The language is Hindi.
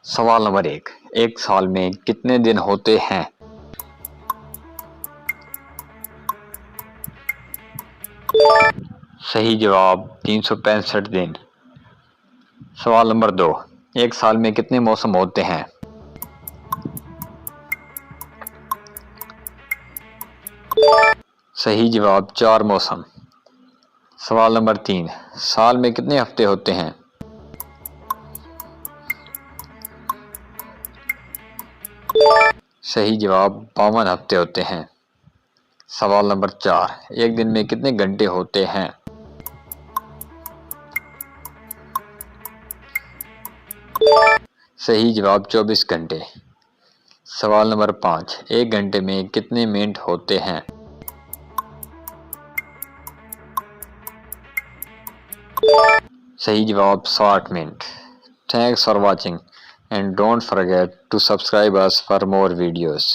सवाल नंबर 1, एक साल में कितने दिन होते हैं? सही जवाब 365 दिन। सवाल नंबर 2, एक साल में कितने मौसम होते हैं? सही जवाब 4 मौसम। सवाल नंबर 3, साल में कितने हफ्ते होते हैं? सही जवाब 52 हफ्ते होते हैं। सवाल नंबर 4, एक दिन में कितने घंटे होते हैं? सही जवाब 24 घंटे। सवाल नंबर 5, एक घंटे में कितने मिनट होते हैं? सही जवाब 60 minute. Thanks for watching and don't forget to subscribe us for more videos.